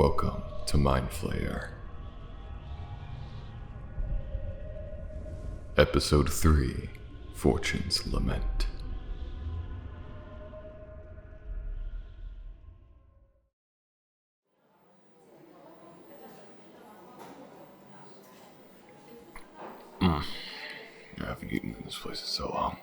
Welcome to Mindflayer. Episode 3, Fortune's Lament. I haven't eaten in this place in so long.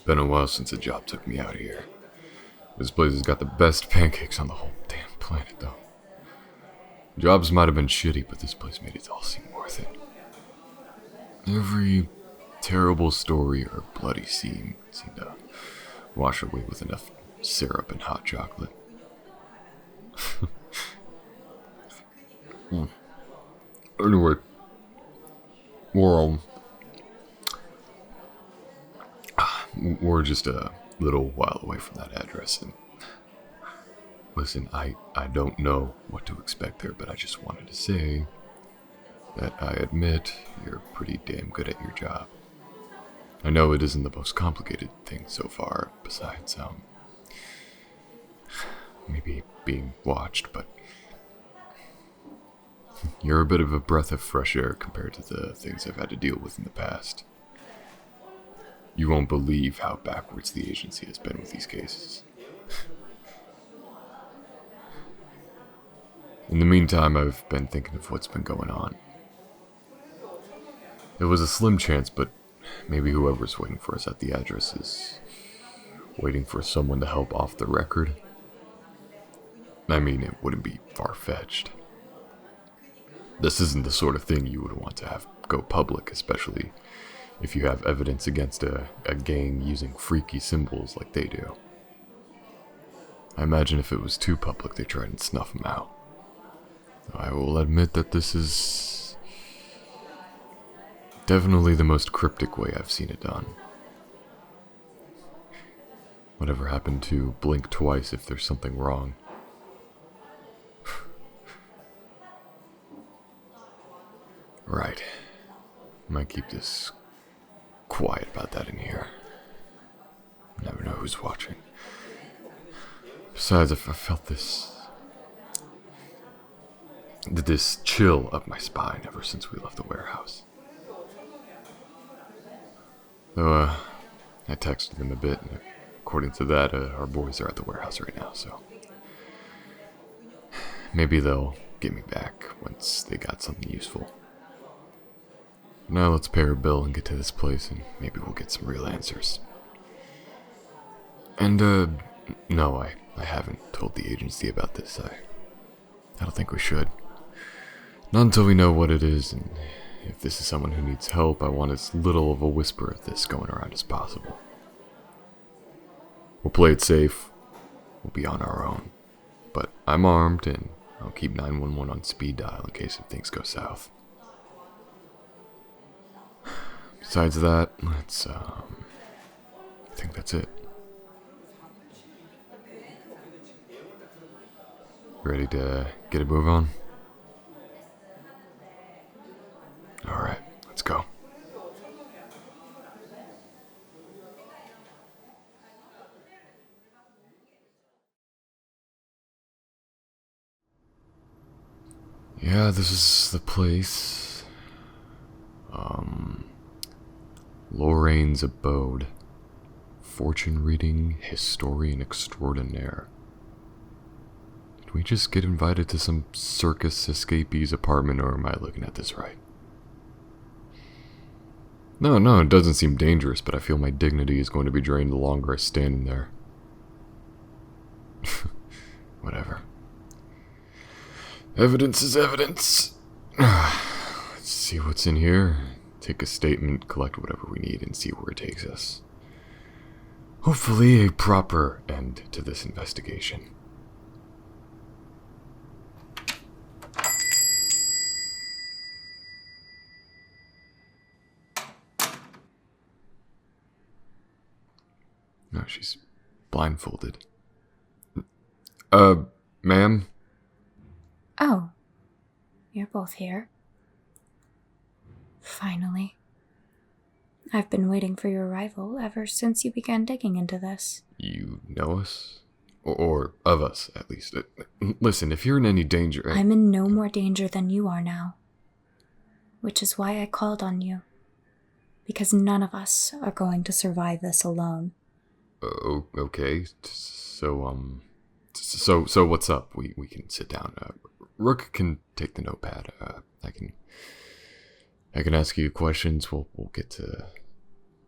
Been a while since a job took me out here. This place has got the best pancakes on the whole damn planet, though. Jobs might have been shitty, but this place made it all seem worth it. Every terrible story or bloody scene seemed to wash away with enough syrup and hot chocolate. Anyway, we're just a little while away from that address, and listen, I don't know what to expect there, but I just wanted to say that I admit you're pretty damn good at your job. I know it isn't the most complicated thing so far, besides, maybe being watched, but you're a bit of a breath of fresh air compared to the things I've had to deal with in the past. You won't believe how backwards the agency has been with these cases. In the meantime, I've been thinking of what's been going on. It was a slim chance, but maybe whoever's waiting for us at the address is waiting for someone to help off the record. I mean, it wouldn't be far-fetched. This isn't the sort of thing you would want to have go public, especially if you have evidence against a gang using freaky symbols like they do. I imagine if it was too public, they'd try and snuff them out. I will admit that this is definitely the most cryptic way I've seen it done. Whatever happened to blink twice if there's something wrong? Right. Might keep this quiet about that in here. Never know who's watching. Besides, if I felt this chill up my spine ever since we left the warehouse. Though, I texted them a bit, and according to that, our boys are at the warehouse right now, so maybe they'll get me back once they got something useful. Now let's pay our bill and get to this place, and maybe we'll get some real answers. And, no, I haven't told the agency about this. I don't think we should. Not until we know what it is, and if this is someone who needs help, I want as little of a whisper of this going around as possible. We'll play it safe. We'll be on our own. But I'm armed, and I'll keep 911 on speed dial in case if things go south. Besides that, I think that's it. Ready to get a move on? Alright, let's go. Yeah, this is the place. Lorraine's abode. Fortune reading historian extraordinaire. Did we just get invited to some circus escapee's apartment, or am I looking at this right? No, it doesn't seem dangerous, but I feel my dignity is going to be drained the longer I stand in there. Whatever. Evidence is evidence. Let's see what's in here. Take a statement, collect whatever we need, and see where it takes us. Hopefully a proper end to this investigation. No, she's blindfolded. Ma'am? Oh, you're both here. Finally. I've been waiting for your arrival ever since you began digging into this. You know us? Or of us, at least. Listen, if you're in any danger... I'm in no more danger than you are now. Which is why I called on you. Because none of us are going to survive this alone. Okay, so what's up? We can sit down. Rook can take the notepad. I can ask you questions. We'll get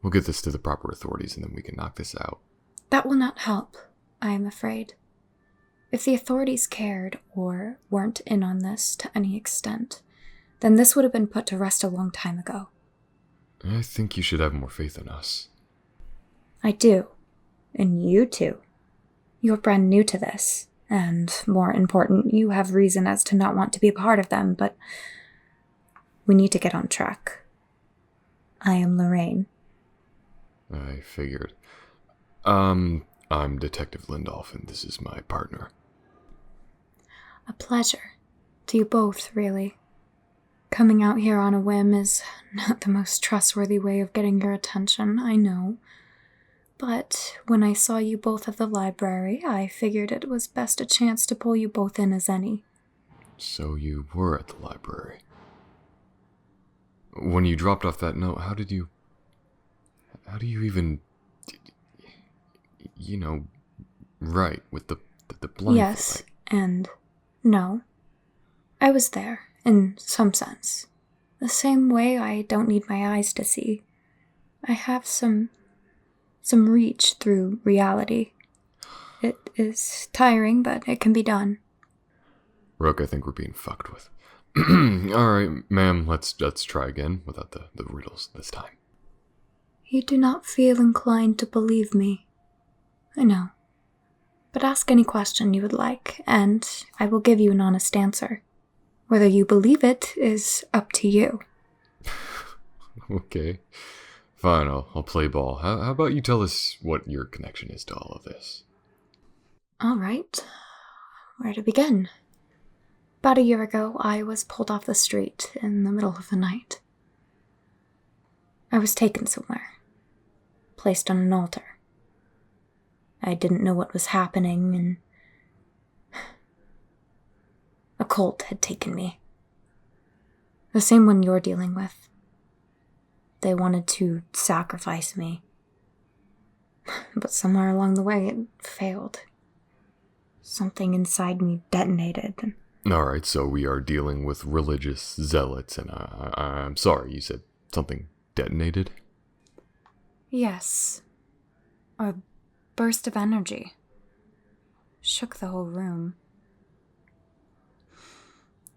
this to the proper authorities, and then we can knock this out. That will not help, I am afraid. If the authorities cared or weren't in on this to any extent, then this would have been put to rest a long time ago. I think you should have more faith in us. I do. And you too. You're brand new to this, and more important, you have reason as to not want to be a part of them, but we need to get on track. I am Lorraine. I figured. I'm Detective Lindolf, and this is my partner. A pleasure. To you both, really. Coming out here on a whim is not the most trustworthy way of getting your attention, I know. But when I saw you both at the library, I figured it was best a chance to pull you both in as any. So you were at the library. When you dropped off that note, how do you even, write with the blindfold? Yes, and no. I was there, in some sense. The same way I don't need my eyes to see. I have some reach through reality. It is tiring, but it can be done. Rook, I think we're being fucked with. Alright, ma'am, let's try again without the riddles this time. You do not feel inclined to believe me. I know. But ask any question you would like, and I will give you an honest answer. Whether you believe it is up to you. Okay. Fine, I'll play ball. How about you tell us what your connection is to all of this? All right. Where to begin? About a year ago, I was pulled off the street in the middle of the night. I was taken somewhere. Placed on an altar. I didn't know what was happening, and a cult had taken me. The same one you're dealing with. They wanted to sacrifice me. But somewhere along the way it failed. Something inside me detonated. Alright, so we are dealing with religious zealots, and I'm sorry, you said something detonated? Yes. A burst of energy. Shook the whole room.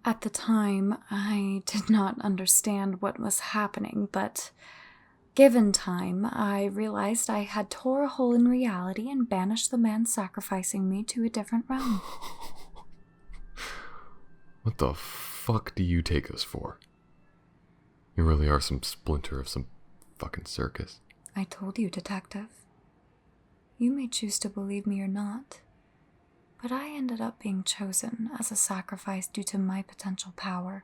At the time, I did not understand what was happening, but given time, I realized I had tore a hole in reality and banished the man sacrificing me to a different realm. What the fuck do you take us for? You really are some splinter of some fucking circus. I told you, Detective. You may choose to believe me or not, but I ended up being chosen as a sacrifice due to my potential power.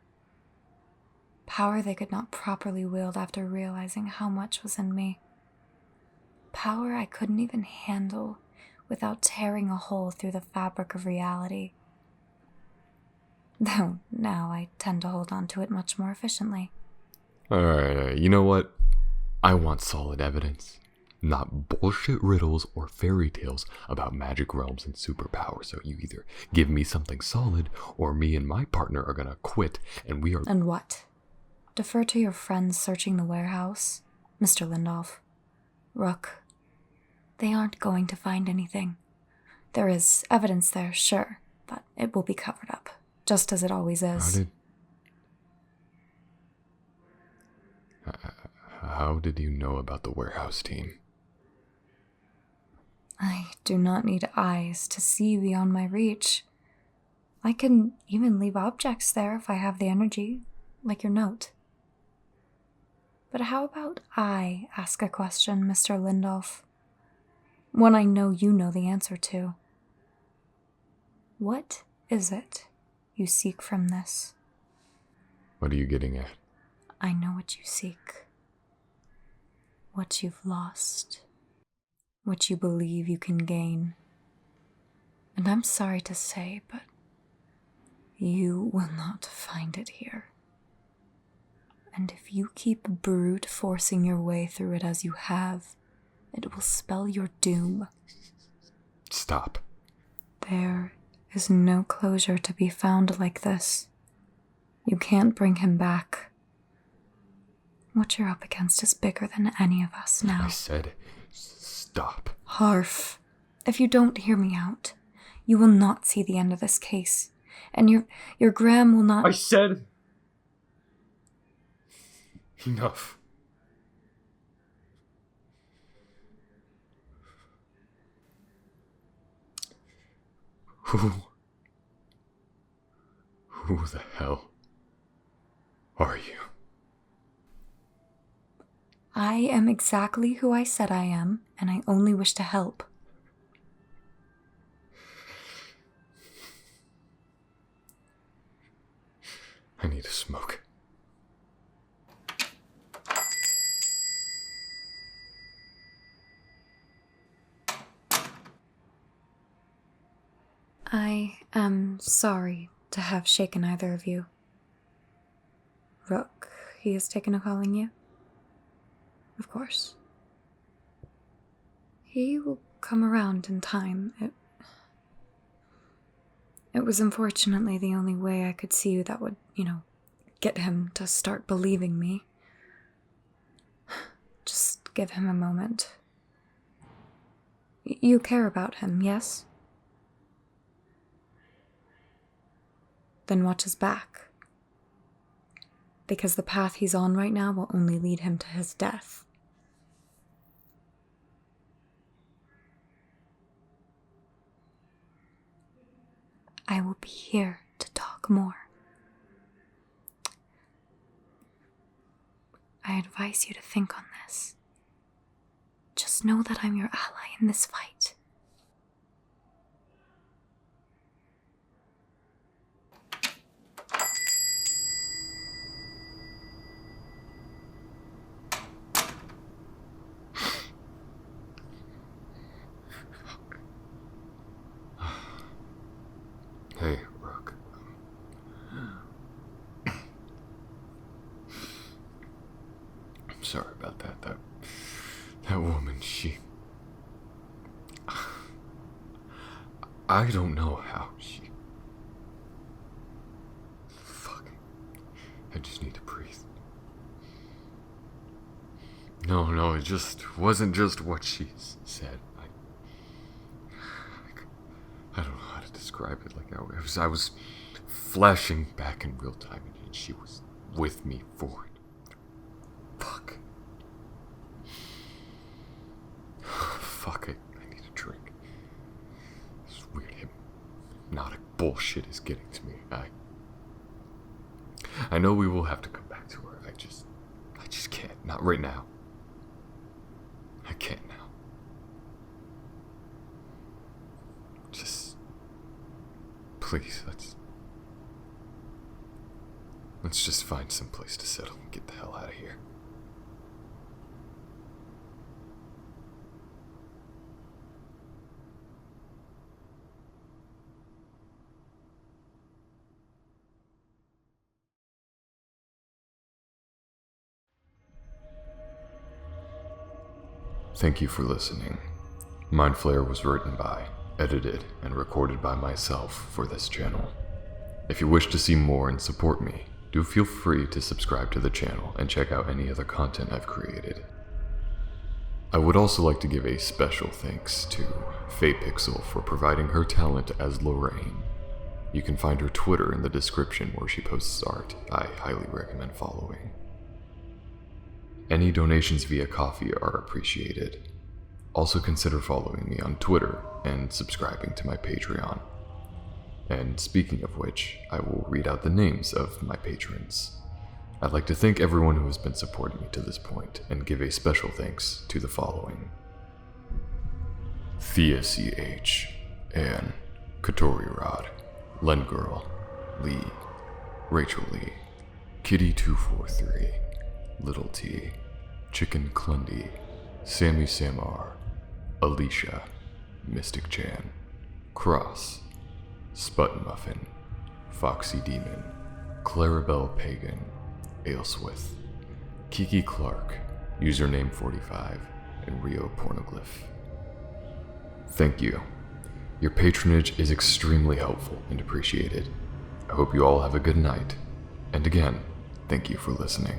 Power they could not properly wield after realizing how much was in me. Power I couldn't even handle without tearing a hole through the fabric of reality. Though now I tend to hold on to it much more efficiently. Alright, you know what? I want solid evidence. Not bullshit riddles or fairy tales about magic realms and superpowers. So you either give me something solid, or me and my partner are gonna quit, and we are... And what? Defer to your friends searching the warehouse, Mr. Lindolf. Rook. They aren't going to find anything. There is evidence there, sure, but it will be covered up, just as it always is. How did you know about the warehouse team? I do not need eyes to see beyond my reach. I can even leave objects there if I have the energy, like your note. But how about I ask a question, Mr. Lindolf? One I know you know the answer to. What is it you seek from this? What are you getting at? I know what you seek. what you've lost, what you believe you can gain. And I'm sorry to say, but you will not find it here. And if you keep brute forcing your way through it as you have, it will spell your doom. Stop. There is no closure to be found like this. You can't bring him back. What you're up against is bigger than any of us now. I said, stop. Harph, if you don't hear me out, you will not see the end of this case. And your Graham will not... I said... Enough. Who the hell are you? I am exactly who I said I am, and I only wish to help. I need a smoke. I am sorry to have shaken either of you. Rook, he has taken a calling you? Of course. He will come around in time. It was unfortunately the only way I could see you that would, get him to start believing me. Just give him a moment. You care about him, yes? Then watch his back. Because the path he's on right now will only lead him to his death. I will be here to talk more. I advise you to think on this. Just know that I'm your ally in this fight. Hey, Rook. I'm sorry about that. That woman, she... I don't know how she... Fuck. I just need to breathe. No, it just wasn't just what she said. I don't know how to describe it. I was flashing back in real time, and she was with me for it. Fuck. Fuck it. I need a drink. This weird hypnotic bullshit is getting to me. I know we will have to come back to her. I just can't. Not right now. I can't now. Just... Please, let's just find some place to settle and get the hell out of here. Thank you for listening. Mindflayer was written by, edited, and recorded by myself for this channel. If you wish to see more and support me, do feel free to subscribe to the channel and check out any other content I've created. I would also like to give a special thanks to Faypixel for providing her talent as Lorraine. You can find her Twitter in the description where she posts art I highly recommend following. Any donations via Ko-fi are appreciated. Also consider following me on Twitter and subscribing to my Patreon. And speaking of which, I will read out the names of my patrons. I'd like to thank everyone who has been supporting me to this point, and give a special thanks to the following: Thea CH, Anne, Katori Rod, Len Girl, Lee, Rachel Lee, Kitty243, Little T, Chicken Clundy, Sammy Samar, Alicia, Mystic Chan, Cross, Sput Muffin, Foxy Demon, Clarabelle Pagan, Aleswith, Kiki Clark, username 45, and Rio Pornoglyph. Thank you. Your patronage is extremely helpful and appreciated. I hope you all have a good night. And again, thank you for listening.